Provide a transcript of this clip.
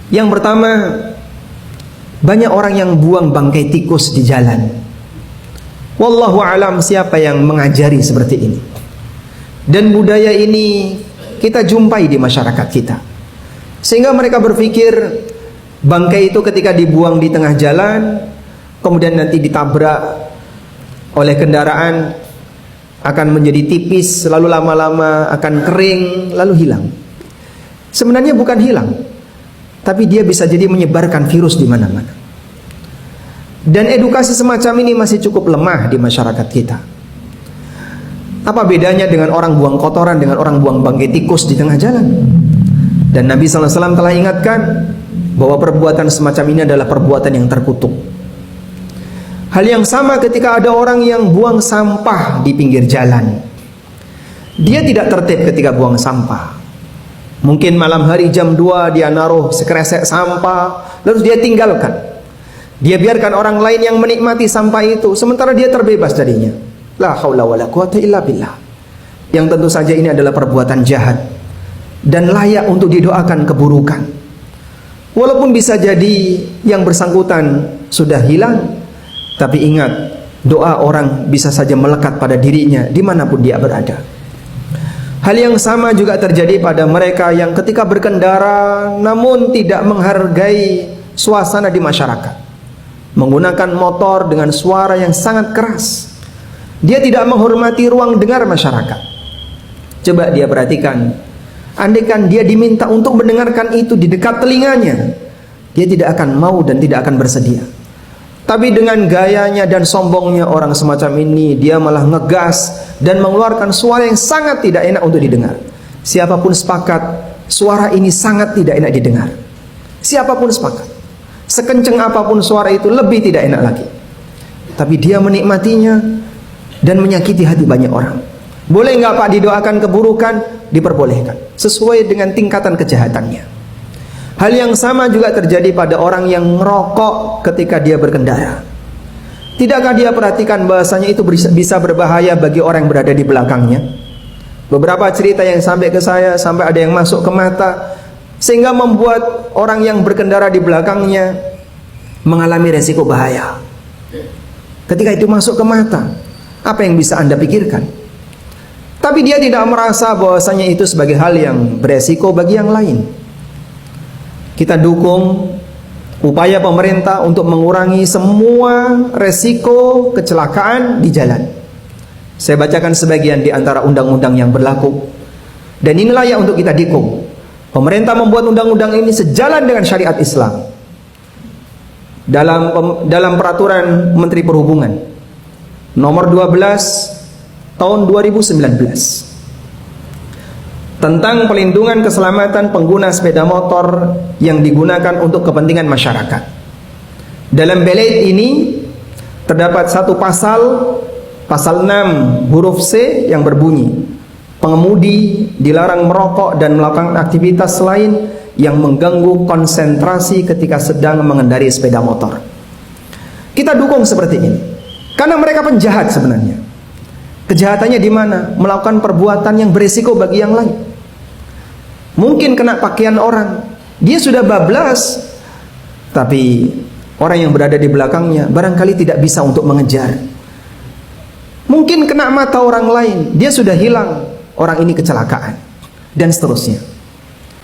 Yang pertama, banyak orang yang buang bangkai tikus di jalan. Wallahu alam siapa yang mengajari seperti ini. Dan budaya ini kita jumpai di masyarakat kita. Sehingga mereka berpikir bangkai itu ketika dibuang di tengah jalan, kemudian nanti ditabrak oleh kendaraan, akan menjadi tipis, lalu lama-lama akan kering, lalu hilang. Sebenarnya bukan hilang, tapi dia bisa jadi menyebarkan virus di mana-mana. Dan edukasi semacam ini masih cukup lemah di masyarakat kita. Apa bedanya dengan orang buang kotoran dengan orang buang bangkai tikus di tengah jalan? Dan Nabi SAW telah ingatkan bahwa perbuatan semacam ini adalah perbuatan yang terkutuk. Hal yang sama ketika ada orang yang buang sampah di pinggir jalan. Dia tidak tertib ketika buang sampah. Mungkin malam hari jam 2 dia naruh sekresek sampah, lalu dia tinggalkan. Dia biarkan orang lain yang menikmati sampah itu, sementara dia terbebas darinya. La haula wala quwata illa billah. Yang tentu saja ini adalah perbuatan jahat dan layak untuk didoakan keburukan. Walaupun bisa jadi yang bersangkutan sudah hilang, tapi ingat, doa orang bisa saja melekat pada dirinya dimanapun dia berada. Hal yang sama juga terjadi pada mereka yang ketika berkendara namun tidak menghargai suasana di masyarakat, menggunakan motor dengan suara yang sangat keras. Dia tidak menghormati ruang dengar masyarakat. Coba dia perhatikan, andaikan dia diminta untuk mendengarkan itu di dekat telinganya, dia tidak akan mau dan tidak akan bersedia. Tapi dengan gayanya dan sombongnya orang semacam ini, dia malah ngegas dan mengeluarkan suara yang sangat tidak enak untuk didengar. Siapapun sepakat, suara ini sangat tidak enak didengar. Siapapun sepakat, sekencang apapun suara itu lebih tidak enak lagi. Tapi dia menikmatinya dan menyakiti hati banyak orang. Boleh nggak Pak didoakan keburukan? Diperbolehkan, sesuai dengan tingkatan kejahatannya. Hal yang sama juga terjadi pada orang yang merokok ketika dia berkendara. Tidakkah dia perhatikan bahasanya itu bisa berbahaya bagi orang yang berada di belakangnya? Beberapa cerita yang sampai ke saya, sampai ada yang masuk ke mata, sehingga membuat orang yang berkendara di belakangnya mengalami resiko bahaya. Ketika itu masuk ke mata, apa yang bisa Anda pikirkan? Tapi dia tidak merasa bahwasanya itu sebagai hal yang beresiko bagi yang lain. Kita dukung upaya pemerintah untuk mengurangi semua resiko kecelakaan di jalan. Saya bacakan sebagian di antara undang-undang yang berlaku, dan ini layak untuk kita dukung. Pemerintah membuat undang-undang ini sejalan dengan syariat Islam. Dalam peraturan Menteri Perhubungan nomor 12 tahun 2019 tentang pelindungan keselamatan pengguna sepeda motor yang digunakan untuk kepentingan masyarakat. Dalam belait ini terdapat satu pasal 6 huruf C yang berbunyi, pengemudi dilarang merokok dan melakukan aktivitas lain yang mengganggu konsentrasi ketika sedang mengendarai sepeda motor. Kita dukung seperti ini karena mereka penjahat sebenarnya. Kejahatannya di mana? Melakukan perbuatan yang berisiko bagi yang lain. Mungkin kena pakaian orang, dia sudah bablas, tapi orang yang berada di belakangnya barangkali tidak bisa untuk mengejar. Mungkin kena mata orang lain, dia sudah hilang, orang ini kecelakaan, dan seterusnya.